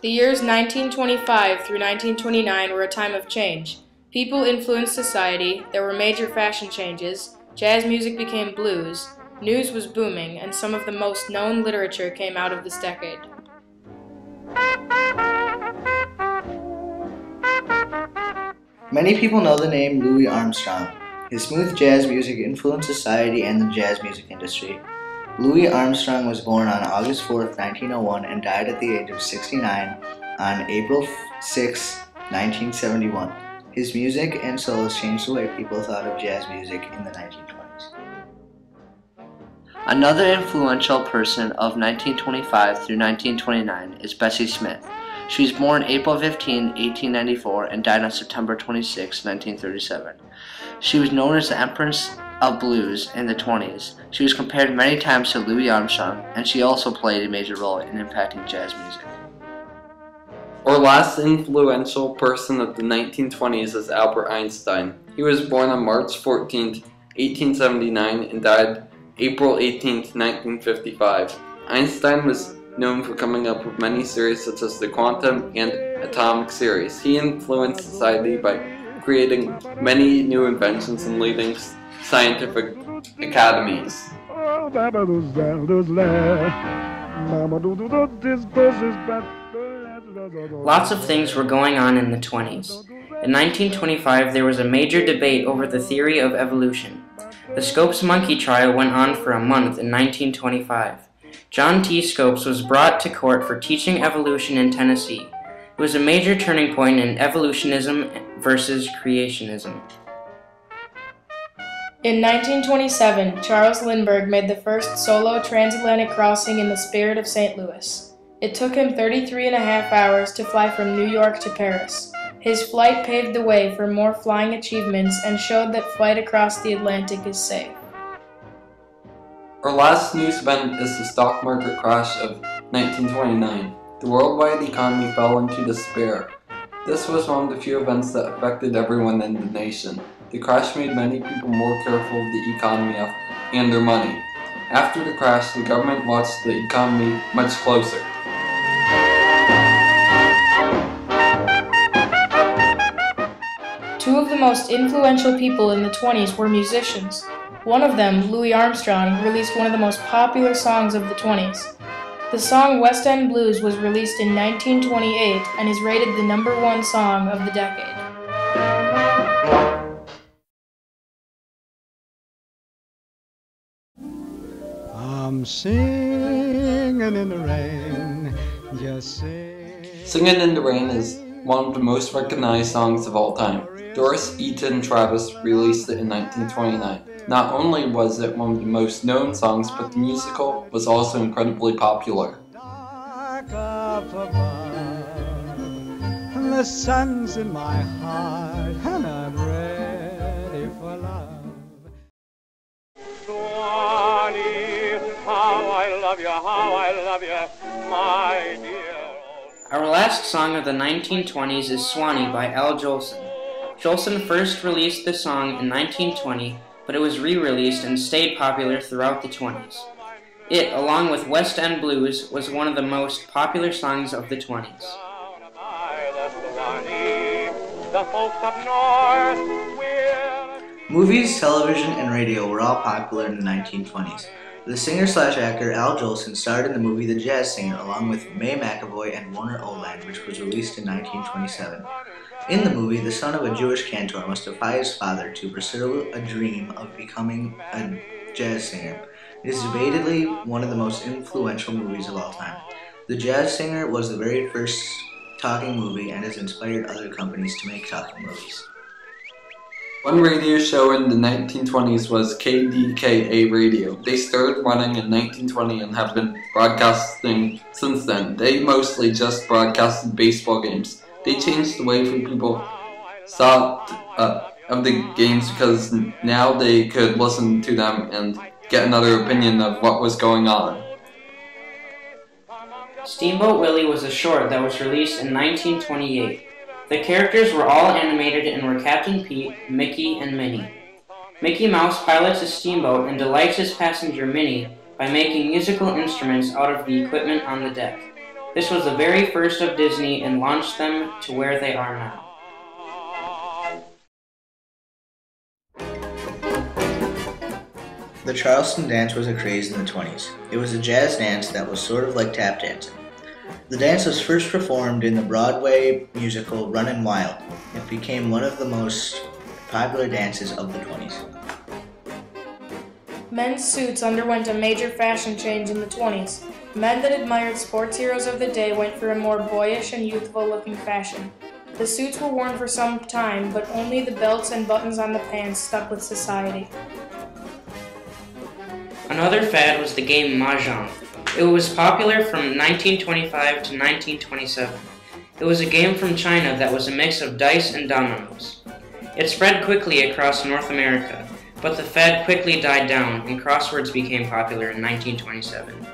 The years 1925 through 1929 were a time of change. People influenced society, there were major fashion changes, jazz music became blues, news was booming, and some of the most known literature came out of this decade. Many people know the name Louis Armstrong. His smooth jazz music influenced society and the jazz music industry. Louis Armstrong was born on August 4, 1901 and died at the age of 69 on April 6, 1971. His music and solos changed the way people thought of jazz music in the 1920s. Another influential person of 1925 through 1929 is Bessie Smith. She was born April 15, 1894 and died on September 26, 1937. She was known as the Empress of Blues in the 20s. She was compared many times to Louis Armstrong, and she also played a major role in impacting jazz music. Our last influential person of the 1920s is Albert Einstein. He was born on March 14, 1879 and died April 18, 1955. Einstein was known for coming up with many theories such as the quantum and atomic theories. He influenced society by creating many new inventions and leading scientific academies. Lots of things were going on in the 20s. In 1925, there was a major debate over the theory of evolution. The Scopes monkey trial went on for a month in 1925. John T. Scopes was brought to court for teaching evolution in Tennessee. It was a major turning point in evolutionism versus creationism. In 1927, Charles Lindbergh made the first solo transatlantic crossing in the spirit of St. Louis. It took him 33.5 hours to fly from New York to Paris. His flight paved the way for more flying achievements and showed that flight across the Atlantic is safe. Our last news event is the stock market crash of 1929. The worldwide economy fell into despair. This was one of the few events that affected everyone in the nation. The crash made many people more careful of the economy and their money. After the crash, the government watched the economy much closer. Two of the most influential people in the 20s were musicians. One of them, Louis Armstrong, released one of the most popular songs of the 20s. The song West End Blues was released in 1928 and is rated the #1 song of the decade. I'm singing in the rain, just Singing in the Rain is one of the most recognized songs of all time. Doris Eaton Travis released it in 1929. Not only was it one of the most known songs, but the musical was also incredibly popular. the sun's in my heart and I'm ready for love. Swanee, how I love you, my dear. Our last song of the 1920s is Swanee by Al Jolson. Jolson first released the song in 1920, but it was re-released and stayed popular throughout the 20s. It, along with West End Blues, was one of the most popular songs of the 20s. Movies, television, and radio were all popular in the 1920s. The singer-slash-actor Al Jolson starred in the movie The Jazz Singer along with May McAvoy and Warner Oland, which was released in 1927. In the movie, the son of a Jewish cantor must defy his father to pursue a dream of becoming a jazz singer. It is debatedly one of the most influential movies of all time. The Jazz Singer was the very first talking movie and has inspired other companies to make talking movies. One radio show in the 1920s was KDKA Radio. They started running in 1920 and have been broadcasting since then. They mostly just broadcasted baseball games. They changed the way people saw of the games because now they could listen to them and get another opinion of what was going on. Steamboat Willie was a short that was released in 1928. The characters were all animated and were Captain Pete, Mickey, and Minnie. Mickey Mouse pilots a steamboat and delights his passenger Minnie by making musical instruments out of the equipment on the deck. This was the very first of Disney and launched them to where they are now. The Charleston dance was a craze in the 20s. It was a jazz dance that was sort of like tap dancing. The dance was first performed in the Broadway musical Runnin' Wild. It became one of the most popular dances of the 20s. Men's suits underwent a major fashion change in the 20s. Men that admired sports heroes of the day went for a more boyish and youthful-looking fashion. The suits were worn for some time, but only the belts and buttons on the pants stuck with society. Another fad was the game Mahjong. It was popular from 1925 to 1927. It was a game from China that was a mix of dice and dominoes. It spread quickly across North America, but the fad quickly died down and crosswords became popular in 1927.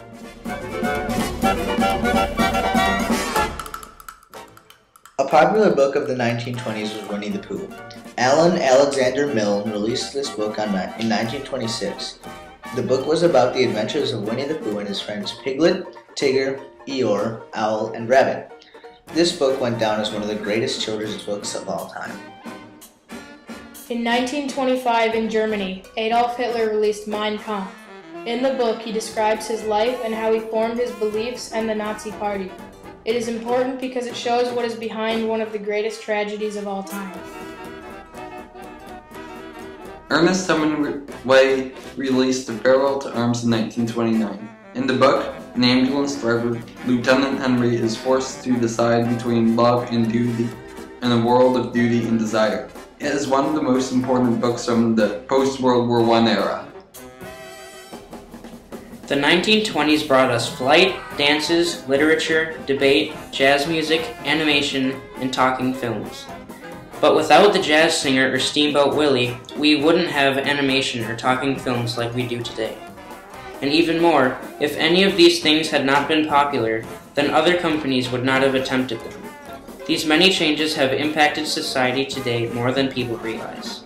A popular book of the 1920s was Winnie the Pooh. Alan Alexander Milne released this book in 1926. The book was about the adventures of Winnie the Pooh and his friends Piglet, Tigger, Eeyore, Owl, and Rabbit. This book went down as one of the greatest children's books of all time. In 1925 in Germany, Adolf Hitler released Mein Kampf. In the book, he describes his life and how he formed his beliefs and the Nazi Party. It is important because it shows what is behind one of the greatest tragedies of all time. Ernest Hemingway released The Farewell to Arms in 1929. In the book, an ambulance driver, Lieutenant Henry, is forced to decide between love and duty in a world of duty and desire. It is one of the most important books from the post-World War I era. The 1920s brought us flight, dances, literature, debate, jazz music, animation, and talking films. But without the jazz singer or Steamboat Willie, we wouldn't have animation or talking films like we do today. And even more, if any of these things had not been popular, then other companies would not have attempted them. These many changes have impacted society today more than people realize.